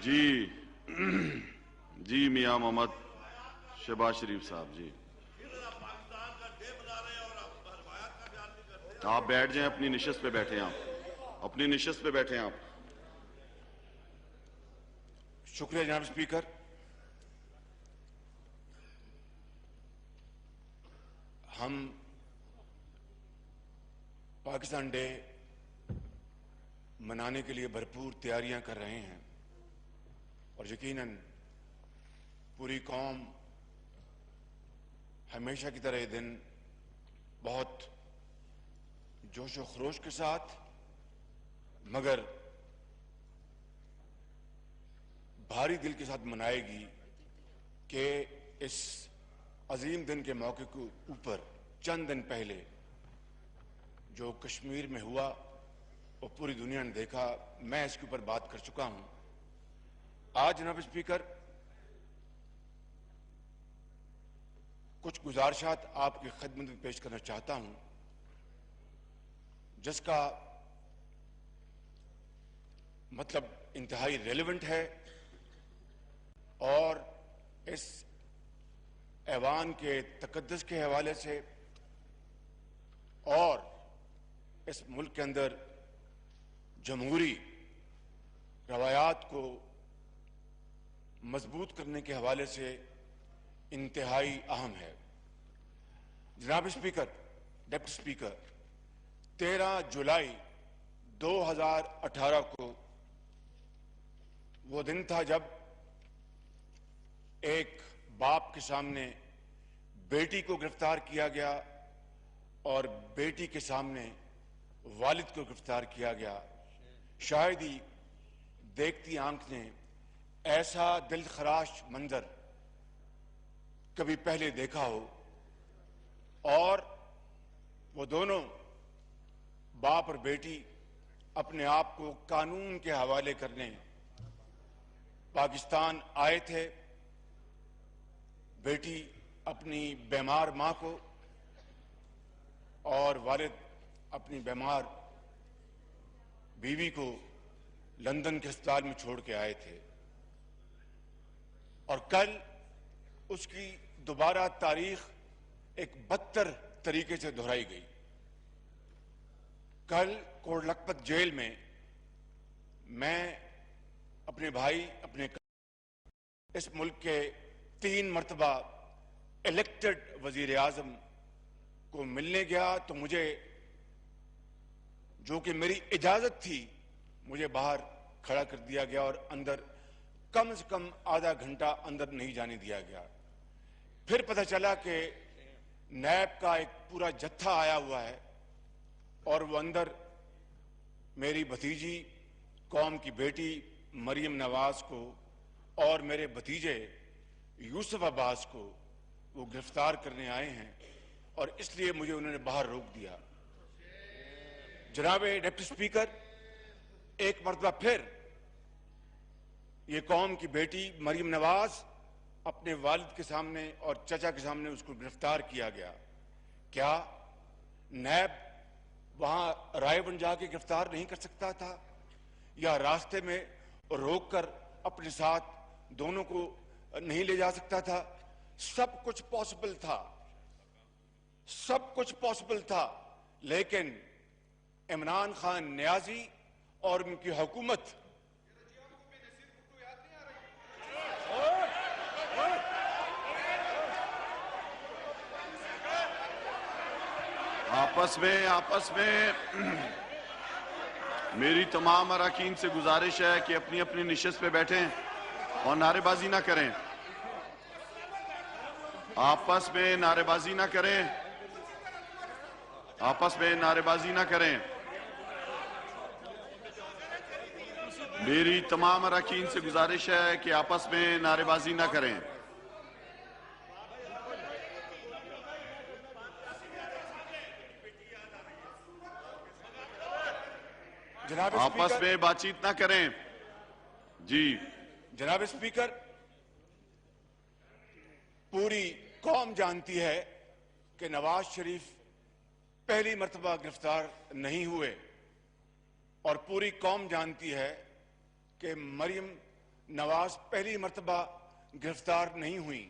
जी जी मियां मोहम्मद शहबाज शरीफ साहब जी, आप बैठ जाएं, अपनी निशस्त पे बैठे हैं, आप अपनी निशस्त पे बैठे हैं आप। शुक्रिया जनाब स्पीकर। हम पाकिस्तान डे मनाने के लिए भरपूर तैयारियां कर रहे हैं और यकीनन पूरी कौम हमेशा की तरह ये दिन बहुत जोश व खरोश के साथ मगर भारी दिल के साथ मनाएगी कि इस अजीम दिन के मौके के ऊपर चंद दिन पहले जो कश्मीर में हुआ और पूरी दुनिया ने देखा, मैं इसके ऊपर बात कर चुका हूं। आज जनाब स्पीकर कुछ गुजारिशात आपकी खिदमत में पेश करना चाहता हूं जिसका मतलब इंतहाई रेलेवेंट है और इस ऐवान के तकद्दुस के हवाले से और इस मुल्क के अंदर जमहूरी रवायात को मजबूत करने के हवाले से इंतहाई अहम है। जनाब स्पीकर, डिप्टी स्पीकर, 13 जुलाई 2018 को वो दिन था जब एक बाप के सामने बेटी को गिरफ्तार किया गया और बेटी के सामने वालिद को गिरफ्तार किया गया। शायद ही देखती आंख ने ऐसा दिलखराश मंजर कभी पहले देखा हो और वो दोनों बाप और बेटी अपने आप को कानून के हवाले करने पाकिस्तान आए थे। बेटी अपनी बीमार मां को और वालिद अपनी बीमार बीवी को लंदन के अस्पताल में छोड़ के आए थे और कल उसकी दोबारा तारीख एक बदतर तरीके से दोहराई गई। कल कोट लखपत जेल में मैं अपने भाई, अपने इस मुल्क के 3 मरतबा इलेक्टेड वजीर आजम को मिलने गया तो मुझे, जो कि मेरी इजाजत थी, मुझे बाहर खड़ा कर दिया गया और अंदर कम से कम आधा घंटा अंदर नहीं जाने दिया गया। फिर पता चला कि नैब का एक पूरा जत्था आया हुआ है और वो अंदर मेरी भतीजी, कौम की बेटी मरियम नवाज को और मेरे भतीजे यूसुफ अब्बास को वो गिरफ्तार करने आए हैं और इसलिए मुझे उन्होंने बाहर रोक दिया। जनाब डिप्टी स्पीकर, एक मरतबा फिर ये कौम की बेटी मरियम नवाज अपने वालिद के सामने और चचा के सामने उसको गिरफ्तार किया गया। क्या नैब वहां राय बन जाके गिरफ्तार नहीं कर सकता था या रास्ते में रोककर अपने साथ दोनों को नहीं ले जा सकता था? सब कुछ पॉसिबल था, सब कुछ पॉसिबल था, लेकिन इमरान खान नियाजी और उनकी हुकूमत आपस में मेरी तमाम अरकान से गुजारिश है कि अपनी अपनी निशस्त पे बैठें और नारेबाजी ना करें। आपस में नारेबाजी ना करें, आपस में नारेबाजी ना करें। मेरी तमाम अरकान से गुजारिश है कि आपस में नारेबाजी ना करें। आपस में बातचीत ना करें। जी जनाब स्पीकर, पूरी कौम जानती है कि नवाज शरीफ पहली मर्तबा गिरफ्तार नहीं हुए और पूरी कौम जानती है कि मरियम नवाज पहली मर्तबा गिरफ्तार नहीं हुई।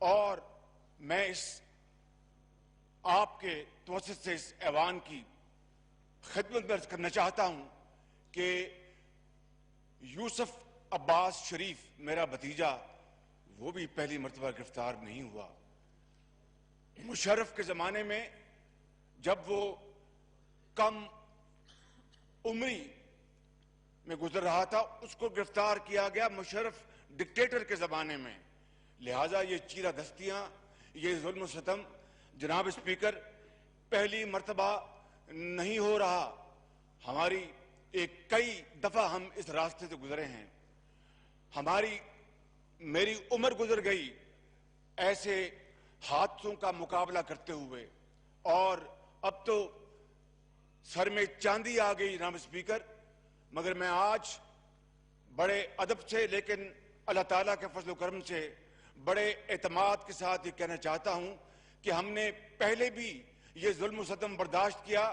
और मैं इस आपके तवज्जुह से इस ऐवान की खिदमत में अर्ज करना चाहता हूं कि यूसुफ अब्बास शरीफ मेरा भतीजा वो भी पहली मर्तबा गिरफ्तार नहीं हुआ। मुशर्रफ के जमाने में जब वो कम उम्री में गुजर रहा था उसको गिरफ्तार किया गया मुशर्रफ डिक्टेटर के जमाने में। लिहाजा ये चीरा दस्तियां, ये जुल्म सितम जनाब स्पीकर पहली मर्तबा नहीं हो रहा। हमारी कई दफा हम इस रास्ते से गुजरे हैं। मेरी उम्र गुजर गई ऐसे हादसों का मुकाबला करते हुए, और अब तो सर में चांदी आ गई जनाब स्पीकर। मगर मैं आज बड़े अदब से, लेकिन अल्लाह ताला के फजल करम से बड़े एतमाद के साथ ये कहना चाहता हूं कि हमने पहले भी ये जुल्म सतम बर्दाश्त किया।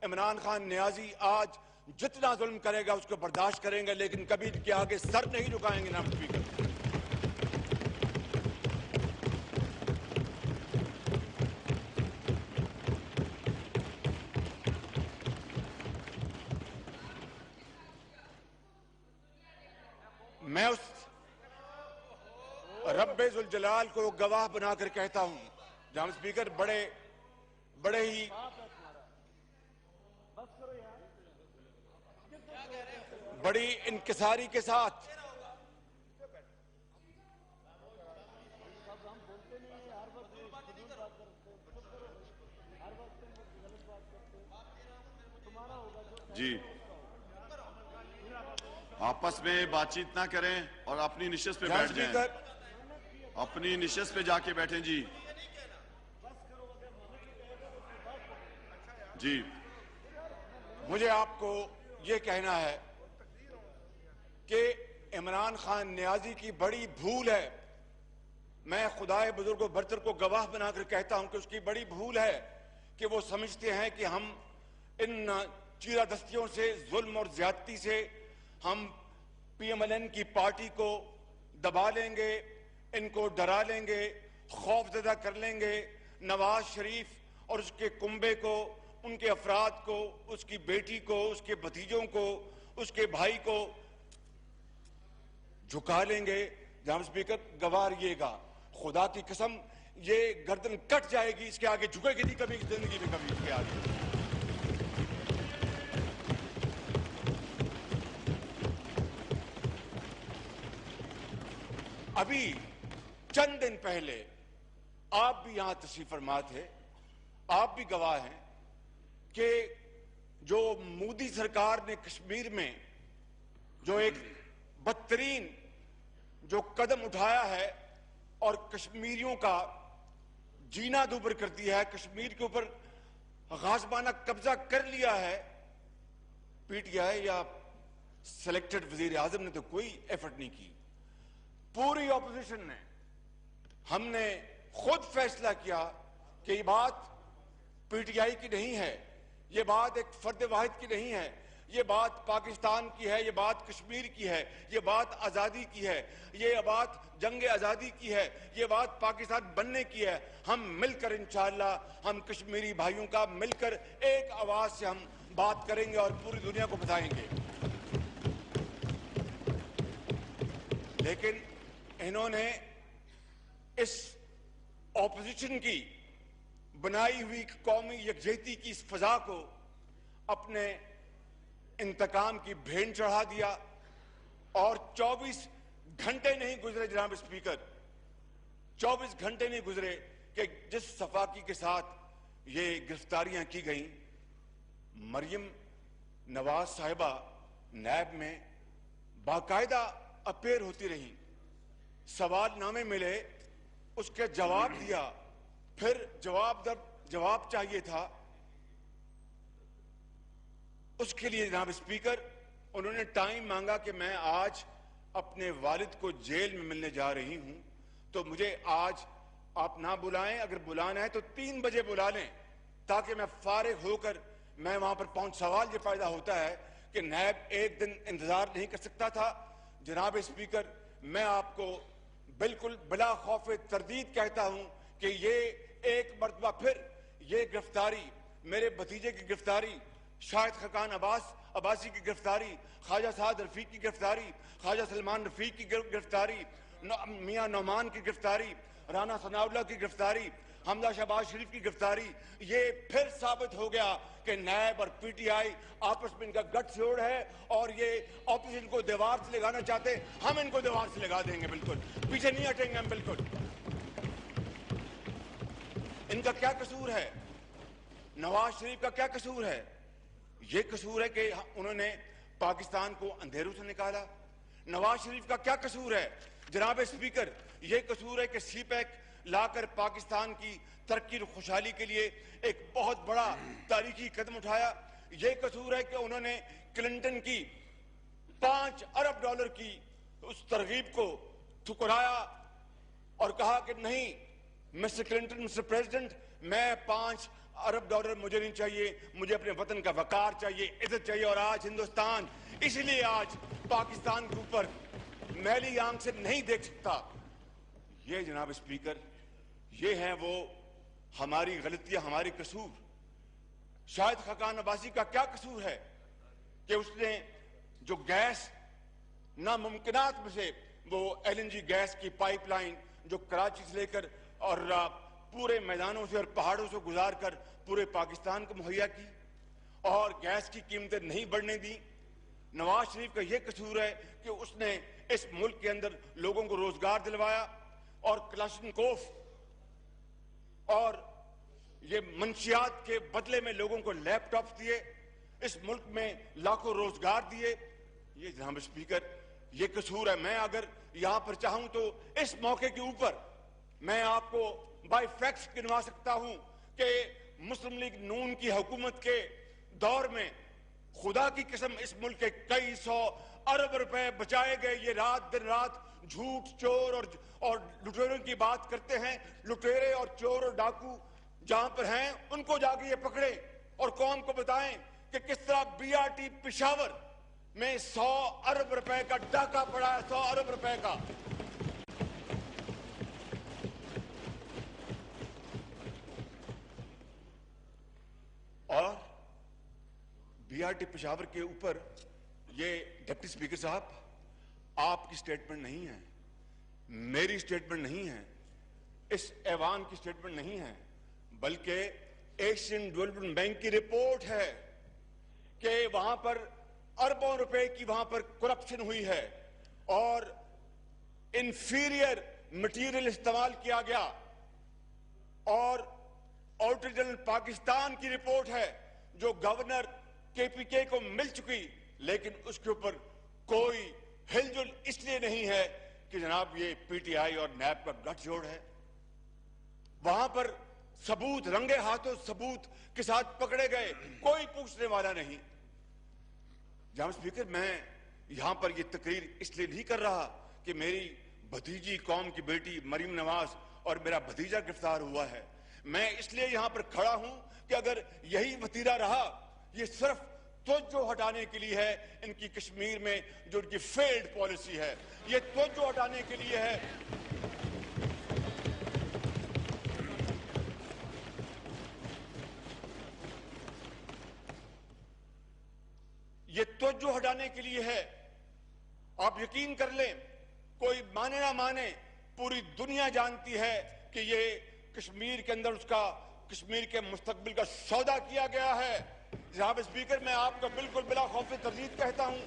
इमरान खान नियाजी आज जितना जुल्म करेगा उसको बर्दाश्त करेंगे, लेकिन कभी के आगे सर नहीं झुकाएंगे जनाब स्पीकर। मैं उस रब्बे जुल जलाल को गवाह बनाकर कहता हूं जनाब स्पीकर, बड़े ही बड़ी इंकिसारी के साथ जी आपस में बातचीत ना करें और अपनी निशस्त पे बैठ जाएं। अपनी निशस्त पे जाके बैठें। जी जी मुझे आपको ये कहना है कि इमरान खान नियाजी की बड़ी भूल है। मैं खुदाए बुजुर्गो बरतर को गवाह बनाकर कहता हूं कि उसकी बड़ी भूल है कि वो समझते हैं कि हम इन चीरा दस्तियों से, जुल्म और ज्यादती से हम पीएमएलएन की पार्टी को दबा लेंगे, इनको डरा लेंगे, खौफजदा कर लेंगे। नवाज शरीफ और उसके कुंबे को, उनके अफराद को, उसकी बेटी को, उसके भतीजों को, उसके भाई को झुका लेंगे। जनाब स्पीकर गवारिएगा, खुदा की कसम ये गर्दन कट जाएगी, इसके आगे झुकेगी नहीं कभी जिंदगी में, कभी इसके आगे। अभी चंद दिन पहले आप भी यहां तशरीफ फरमा थे, आप भी गवाह हैं कि जो मोदी सरकार ने कश्मीर में जो एक बदतरीन जो कदम उठाया है और कश्मीरियों का जीना दूभर कर दिया है, कश्मीर के ऊपर गाजबाना कब्जा कर लिया है। पीटीआई या सिलेक्टेड वजीर आजम ने तो कोई एफर्ट नहीं की, पूरी ऑपोजिशन ने, हमने खुद फैसला किया कि ये बात पीटीआई की नहीं है, ये बात एक फर्द वाहिद की नहीं है, ये बात पाकिस्तान की है, ये बात कश्मीर की है, ये बात आजादी की है, ये बात जंग आजादी की है, ये बात पाकिस्तान बनने की है। हम मिलकर इंशाअल्लाह हम कश्मीरी भाइयों का मिलकर एक आवाज से हम बात करेंगे और पूरी दुनिया को बताएंगे। लेकिन इन्होंने इस ऑपोजिशन की बनाई हुई कौमी यकजहती की इस फजा को अपने इंतकाम की भेंट चढ़ा दिया। और 24 घंटे नहीं गुजरे जनाब स्पीकर, 24 घंटे नहीं गुजरे कि जिस सफाकी के साथ ये गिरफ्तारियां की गई, मरियम नवाज साहिबा नैब में बाकायदा अपेयर होती रही, सवालनामे मिले, उसके जवाब दिया, फिर जवाब चाहिए था, उसके लिए जनाब स्पीकर उन्होंने टाइम मांगा कि मैं आज अपने वालिद को जेल में मिलने जा रही हूं, तो मुझे आज आप ना बुलाएं, अगर बुलाना है तो 3 बजे बुला लें ताकि मैं फारिग होकर मैं वहां पर पहुंच। सवाल ये पैदा होता है कि नैब एक दिन इंतजार नहीं कर सकता था? जनाब स्पीकर, मैं आपको बिल्कुल बिला खौफ तरदीद कहता हूं कि ये एक मरतबा फिर ये गिरफ्तारी, मेरे भतीजे की गिरफ्तारी, शाहिद खकान अब्बासी की गिरफ्तारी, ख्वाजा साद रफीक की गिरफ्तारी, ख्वाजा सलमान रफीक की गिरफ्तारी, मियां नौमान की गिरफ्तारी, राना सनाउल्लाह की गिरफ्तारी, हमजा शहबाज शरीफ की गिरफ्तारी, ये फिर साबित हो गया कि नैब और पीटीआई आपस में इनका गठजोड़ है और ये ऑपोजिशन को दीवार से लगाना चाहते हैं। हम इनको दीवार से लगा देंगे, बिल्कुल पीछे नहीं हटेंगे हम, बिल्कुल। इनका क्या कसूर है? नवाज शरीफ का क्या कसूर है? ये कसूर है कि उन्होंने पाकिस्तान को अंधेरों से निकाला। नवाज शरीफ का क्या कसूर है? जनाब स्पीकर, ये कसूर है कि सीपैक लाकर पाकिस्तान की तरक्की और खुशहाली के लिए एक बहुत बड़ा तारीखी कदम उठाया। ये कसूर है कि उन्होंने क्लिंटन की $5 अरब की उस तरगीब को ठुकराया और कहा कि नहीं मिस्टर क्लिंटन, मिस्टर प्रेसिडेंट, मैं $5 अरब मुझे नहीं चाहिए, मुझे अपने वतन का वकार चाहिए, इज्जत चाहिए। और आज हिंदुस्तान इसलिए आज पाकिस्तान के ऊपर मैली आंख से नहीं देख सकता। ये जनाब स्पीकर, ये है वो हमारी गलतियां, हमारी कसूर। शाहिद खकान अब्बासी का क्या कसूर है कि उसने जो गैस नामुमकिनात में से वो LNG गैस की पाइपलाइन जो कराची से लेकर और पूरे मैदानों से और पहाड़ों से गुजार कर पूरे पाकिस्तान को मुहैया की और गैस की कीमतें नहीं बढ़ने दी। नवाज शरीफ का यह कसूर है कि उसने इस मुल्क के अंदर लोगों को रोजगार दिलवाया और क्लाशनकोफ और ये मंशियात के बदले में लोगों को लैपटॉप दिए, इस मुल्क में लाखों रोजगार दिए। ये जनाब स्पीकर, ये कसूर है। मैं अगर यहां पर चाहूं तो इस मौके के ऊपर मैं आपको बाय फैक्ट्स गिनवा सकता हूं कि मुस्लिम लीग नून की हुकूमत के दौर में खुदा की कसम इस मुल्क के कई 100 अरब रुपए बचाए गए। ये रात दिन रात झूठ, चोर और लुटेरों की बात करते हैं। लुटेरे और चोर और डाकू जहां पर हैं उनको जाके ये पकड़े और कौम को बताएं कि किस तरह BRT पेशावर में 100 अरब रुपए का डाका पड़ा है, 100 अरब रुपए का। और BRT पेशावर के ऊपर ये डिप्टी स्पीकर साहब, आपकी स्टेटमेंट नहीं है, मेरी स्टेटमेंट नहीं है, इस ऐवान की स्टेटमेंट नहीं है, बल्कि एशियन डेवलपमेंट बैंक की रिपोर्ट है कि वहां पर अरबों रुपए की वहां पर करप्शन हुई है और इंफीरियर मटेरियल इस्तेमाल किया गया। और ऑडिटर जनरल पाकिस्तान की रिपोर्ट है जो गवर्नर KPK को मिल चुकी, लेकिन उसके ऊपर कोई हिलजुल इसलिए नहीं है कि जनाब ये PTI और नैब का गठजोड़ है। वहां पर सबूत, रंगे हाथों सबूत के साथ पकड़े गए, कोई पूछने वाला नहीं। जनाब स्पीकर, मैं यहां पर ये तकरीर इसलिए नहीं कर रहा कि मेरी भतीजी कौम की बेटी मरीम नवाज और मेरा भतीजा गिरफ्तार हुआ है। मैं इसलिए यहां पर खड़ा हूं कि अगर यही वतीरा रहा, ये सिर्फ तवज्जो हटाने के लिए है इनकी कश्मीर में जो इनकी फेल्ड पॉलिसी है, ये तवज्जो हटाने के लिए है। ये तवज्जो हटाने के लिए है। आप यकीन कर लें, कोई माने ना माने, पूरी दुनिया जानती है कि ये कश्मीर के अंदर उसका, कश्मीर के मुस्तकबिल का सौदा किया गया है। जनाब स्पीकर, मैं आपका बिल्कुल बिला खौफ तरदीद कहता हूं,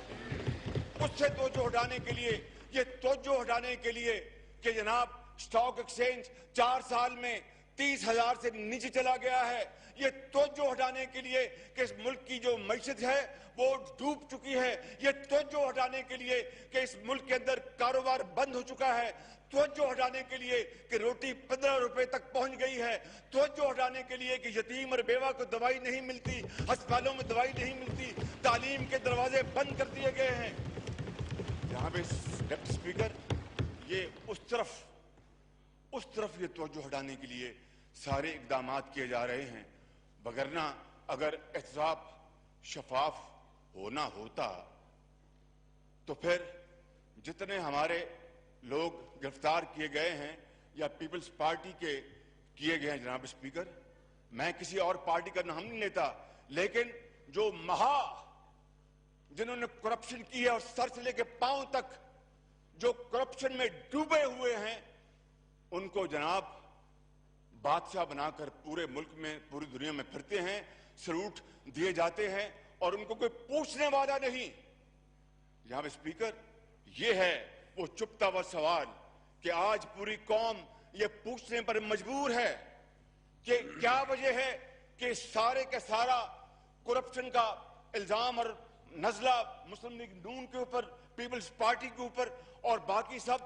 उससे तवज्जो हटाने के लिए, ये तवज्जो हटाने के लिए कि जनाब स्टॉक एक्सचेंज 4 साल में 30,000 से नीचे चला गया है। ये तवज्जो हटाने के लिए कि इस मुल्क की जो मईशत है वो डूब चुकी है। ये तवज्जो हटाने के लिए कि इस मुल्क के अंदर कारोबार बंद हो चुका है। तवज्जो हटाने के लिए कि रोटी 15 रुपए तक पहुंच गई है। तवज्जो हटाने के लिए कि यतीम और बेवा को दवाई नहीं मिलती, अस्पतालों में दवाई नहीं मिलती, तालीम के दरवाजे बंद कर दिए गए हैं। जहां पे डिप्टी स्पीकर, ये उस तरफ ये तवज्जो हटाने के लिए सारे इकदाम किए जा रहे हैं। वगरना अगर एहतसाब शफाफ होना होता तो फिर जितने हमारे लोग गिरफ्तार किए गए हैं या पीपल्स पार्टी के किए गए हैं जनाब स्पीकर, मैं किसी और पार्टी का नाम नहीं लेता, लेकिन जो जिन्होंने करप्शन की है और सर से लेकर पांव तक जो करप्शन में डूबे हुए हैं, उनको जनाब बादशाह बनाकर पूरे मुल्क में, पूरी दुनिया में फिरते हैं, सैल्यूट दिए जाते हैं और उनको कोई पूछने वाला नहीं। जनाब स्पीकर, ये है वो चुपता हुआ सवाल कि आज पूरी कौम ये पूछने पर मजबूर है कि क्या वजह है कि सारे का सारा करप्शन का इल्जाम और नजला मुस्लिम लीग नून के ऊपर, पीपल्स पार्टी के ऊपर और बाकी सब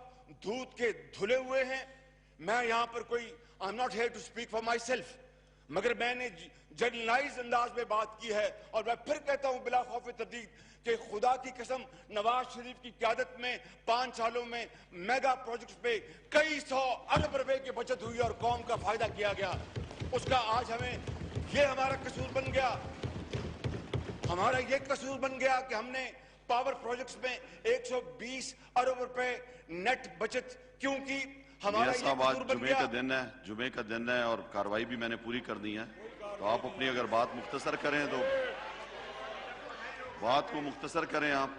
दूध के धुले हुए हैं। मैं यहां पर कोई I am not here to speak for myself, मगर मैंने जनरलाइज अंदाज में बात की है और मैं फिर कहता हूं बिला खौफ तरदीद कि खुदा की कसम नवाज शरीफ की क़यादत में 5 सालों में मेगा प्रोजेक्ट्स पे कई 100 अरब रुपए की बचत हुई और कौम का फायदा किया गया। उसका आज ये हमारा कसूर बन गया, हमारा ये कसूर बन गया कि हमने पावर प्रोजेक्ट्स में 120 अरब रुपए नेट बचत क्यों की। हमारा ये कसूर बन गया। जुमे का दिन है और कार्रवाई भी मैंने पूरी कर दी है, तो आप अपनी अगर बात मुख्तसर करें तो बात को मुख्तसर करें आप।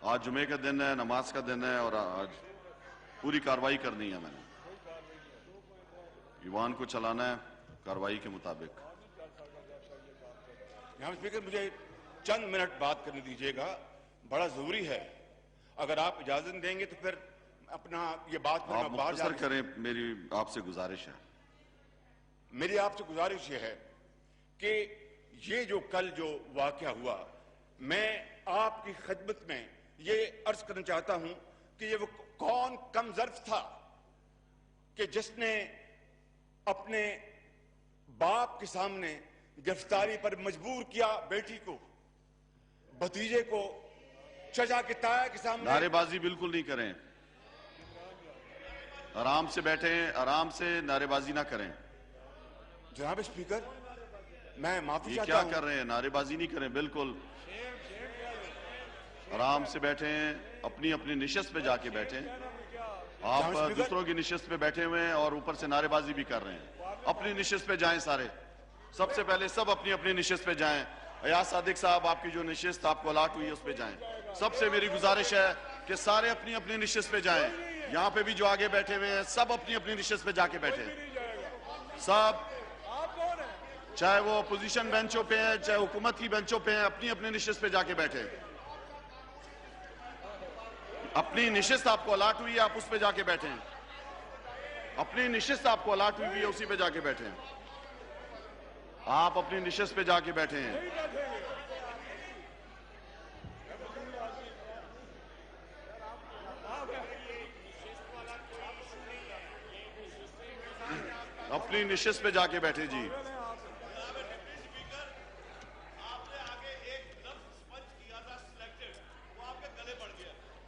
आज जुमे का दिन है, नमाज का दिन है और आज पूरी कार्रवाई करनी है। मैंने ईवान को चलाना है कार्रवाई के मुताबिक। यहाँ स्पीकर, मुझे चंद मिनट बात करने दीजिएगा, बड़ा जरूरी है। अगर आप इजाजत देंगे तो फिर अपना ये बात आप मुख्तसर करें, मेरी आपसे गुजारिश है। मेरी आपसे गुजारिश ये है कि ये जो कल जो वाकया हुआ, मैं आपकी खिदमत में ये अर्ज करना चाहता हूं कि ये वो कौन कमजर्फ था कि जिसने अपने बाप के सामने गिरफ्तारी पर मजबूर किया बेटी को, भतीजे को, चचा के ताया के सामने। नारेबाजी बिल्कुल नहीं करें, आराम से बैठें, आराम से नारेबाजी ना करें। जनाब स्पीकर, मैं माफी चाहता हूं। क्या कर रहे हैं? नारेबाजी नहीं करें, बिल्कुल आराम से बैठें, अपनी अपनी निशस्त पे जाके बैठें। आप दूसरों की निशस्त पे बैठे हुए हैं और ऊपर से नारेबाजी भी कर रहे हैं। अपनी निशस्त पे जाएं सारे, सबसे पहले सब अपनी अपनी निशस्त पे जाएं। अयाज सादिक साहब, आपकी जो निशस्त आपको अलाट हुई है उस पे जाएं। सबसे मेरी गुजारिश है कि सारे अपनी अपनी निशस्त पे जाएं। यहाँ पे भी जो आगे बैठे हुए हैं सब अपनी अपनी निशस्त पे जाके बैठे, सब, चाहे वो अपोजिशन बेंचों पे हैं चाहे हुकूमत की बेंचों पे हैं, अपनी अपनी निशस्त पे जाके बैठे। अपनी निशस्त आपको अलाट हुई है, आप उस पे जाके बैठे। अपनी निशस्त आपको अलाट हुई है, उसी पे जाके बैठे। आप अपनी निशस्त पे जाके बैठे हैं। अपनी निशस्त पे जाके बैठे जी।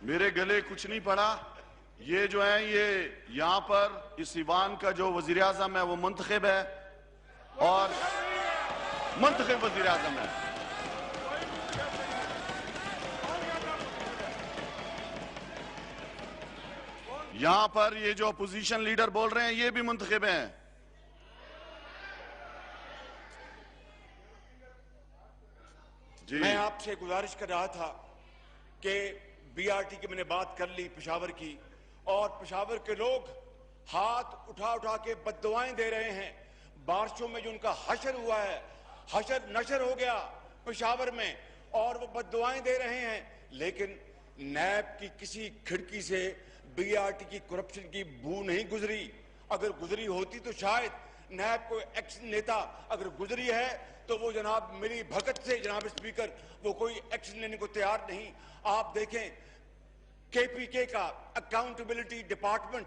मेरे गले कुछ नहीं पड़ा। ये जो है ये यहां पर इस ईवान का जो वजीर आजम है वो मुंतखब है और मुंतखब वजीर आजम है। यहां पर ये जो अपोजिशन लीडर बोल रहे हैं ये भी मुंतखब हैं। जी, मैं आपसे गुजारिश कर रहा था कि बीआरटी की मैंने बात कर ली पेशावर की, और पेशावर के लोग हाथ उठा उठा के बद्दुआएं दे रहे हैं। बारिशों में जो उनका हशर हुआ है, हशर नशर हो गया पेशावर में, और वो बद्दुआएं दे रहे हैं। लेकिन नैब की किसी खिड़की से बीआरटी की करप्शन की बू नहीं गुजरी। अगर गुजरी होती तो शायद नैब को एक्शन लेता। अगर गुजरी है तो वो जनाब मिली भगत से, जनाब स्पीकर, वो कोई एक्शन लेने को तैयार नहीं। आप देखें केपीके का अकाउंटेबिलिटी डिपार्टमेंट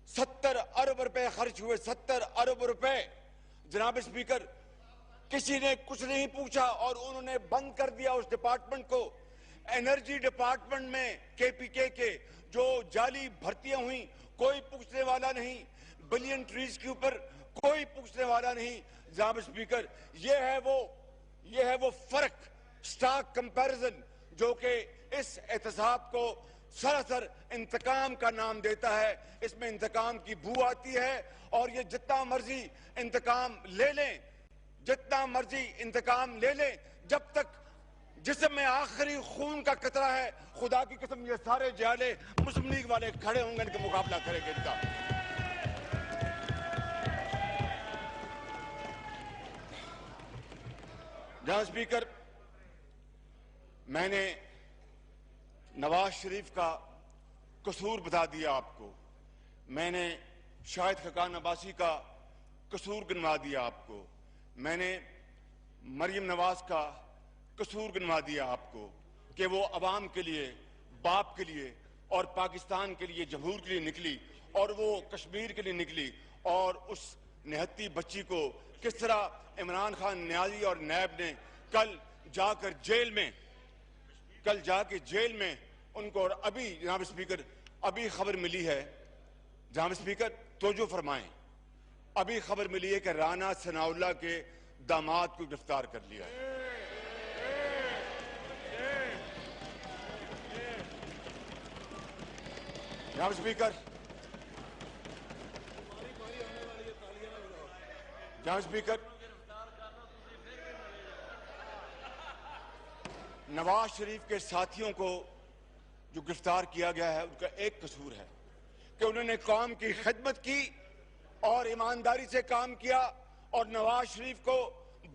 70 अरब रुपए खर्च हुए, 70 अरब रुपए। जनाब स्पीकर, किसी ने कुछ नहीं पूछा और उन्होंने बंद कर दिया उस डिपार्टमेंट को। एनर्जी डिपार्टमेंट में केपीके के जो जाली भर्तियां हुई, कोई पूछने वाला नहीं। बिलियन ट्रीज के ऊपर कोई पूछने वाला नहीं। जनाब स्पीकर, ये है वो फर्क, स्टार्क कंपैरिजन जो कि इस एहतसाब को सरासर इंतकाम का नाम देता है। इसमें इंतकाम की बू आती है और ये जितना मर्जी इंतकाम ले लें, जितना मर्जी इंतकाम ले लें, जब तक जिस्म में आखिरी खून का कतरा है, खुदा की कसम ये सारे जाले मुस्लिम लीग वाले खड़े होंगे, इनका मुकाबला करेंगे इनका। जहां स्पीकर, मैंने नवाज शरीफ का कसूर बता दिया आपको, मैंने शाहिद खकान अब्बासी का कसूर गिनवा दिया आपको, मैंने मरियम नवाज का कसूर गिनवा दिया आपको कि वो अवाम के लिए, बाप के लिए और पाकिस्तान के लिए, जमहूर के लिए निकली और वो कश्मीर के लिए निकली और उस निहत्ती बच्ची को किस तरह इमरान खान न्याजी और नैब ने कल जाकर जेल में उनको, और अभी जनाब स्पीकर अभी खबर मिली है, जनाब स्पीकर तवज्जो फरमाएं, अभी खबर मिली है कि राना सनाउल्लाह के दामाद को गिरफ्तार कर लिया है। जनाब स्पीकर, नवाज शरीफ के साथियों को जो गिरफ्तार किया गया है, उनका एक कसूर है कि उन्होंने कौम की खिदमत की और ईमानदारी से काम किया और नवाज शरीफ को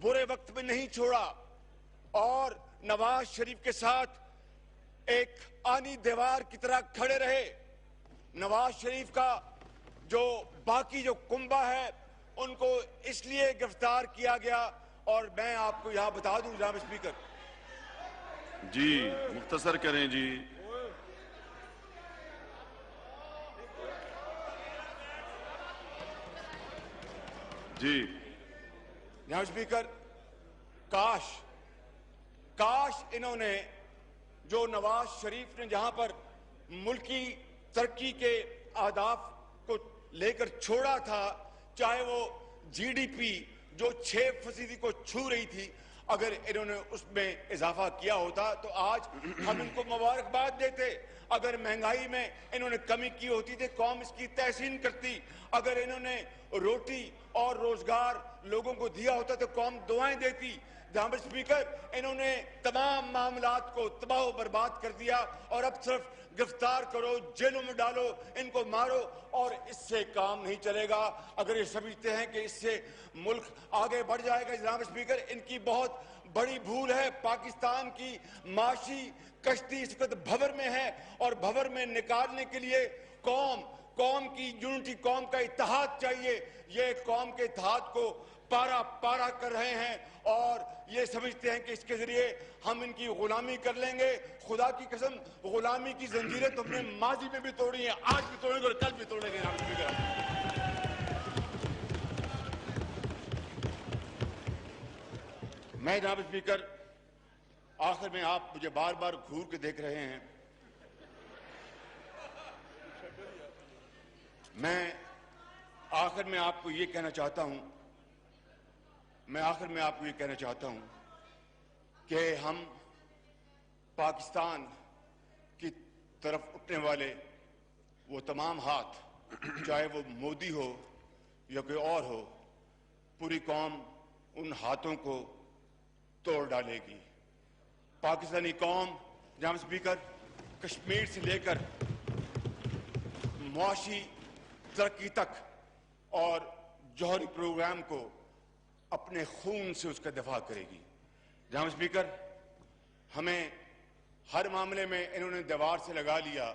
बुरे वक्त में नहीं छोड़ा और नवाज शरीफ के साथ एक आनी दीवार की तरह खड़े रहे। नवाज शरीफ का जो बाकी जो कुंबा है, उनको इसलिए गिरफ्तार किया गया। और मैं आपको यहां बता दूं जनाब स्पीकर जी, मुख्तसर करें जी। जी जनाब स्पीकर, काश इन्होंने, जो नवाज शरीफ ने जहां पर मुल्की तरक्की के आदाफ को लेकर छोड़ा था, चाहे वो जीडीपी जो 6% को छू रही थी, अगर इन्होंने उसमें इजाफा किया होता तो आज हम इनको मुबारकबाद देते। अगर महंगाई में इन्होंने कमी की होती तो कौम इसकी तहसीन करती। अगर इन्होंने रोटी और रोजगार लोगों को दिया होता तो कौम दुआएं देती। जनाब स्पीकर, इन्होंने तमाम मामलात को तबाह बर्बाद कर दिया और अब सिर्फ गिरफ्तार करो, जेलों में डालो, इनको मारो, और इससे काम नहीं चलेगा। अगर ये समझते हैं कि इससे मुल्क आगे बढ़ जाएगा, जनाब स्पीकर, इनकी बहुत बड़ी भूल है। पाकिस्तान की माशी कश्ती इस वक्त भंवर में है और भंवर में निकालने के लिए कौम की यूनिटी, कौम का इत्तेहाद चाहिए। ये कौम के इत्तेहाद को पारा पारा कर रहे हैं और ये समझते हैं कि इसके जरिए हम इनकी गुलामी कर लेंगे। खुदा की कसम, गुलामी की जंजीरें तो हमने माजी में भी तोड़ी हैं, आज भी तोड़ेंगे और कल भी तोड़ेंगे। मैं जनाब स्पीकर, आखिर में, आप मुझे बार बार घूर के देख रहे हैं, मैं आखिर में आपको ये कहना चाहता हूं कि हम पाकिस्तान की तरफ उठने वाले वो तमाम हाथ, चाहे वो मोदी हो या कोई और हो, पूरी कौम उन हाथों को तोड़ डालेगी। पाकिस्तानी कौम, जनाब स्पीकर, कश्मीर से लेकर मुआशी तरक्की तक और जौहरी प्रोग्राम को अपने खून से उसका दफा करेगी। जनाब स्पीकर, हमें हर मामले में इन्होंने दीवार से लगा लिया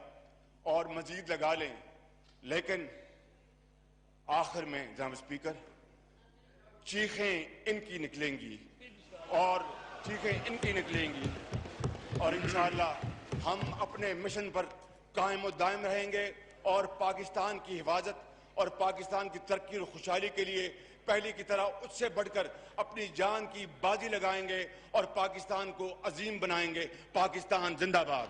और मजीद लगा लें, लेकिन आखिर में जनाब स्पीकर चीखें इनकी निकलेंगी और इंशाअल्लाह हम अपने मिशन पर कायम और दायम रहेंगे और पाकिस्तान की हिफाजत और पाकिस्तान की तरक्की और खुशहाली के लिए पहले की तरह उससे बढ़कर अपनी जान की बाजी लगाएंगे और पाकिस्तान को अजीम बनाएंगे। पाकिस्तान जिंदाबाद।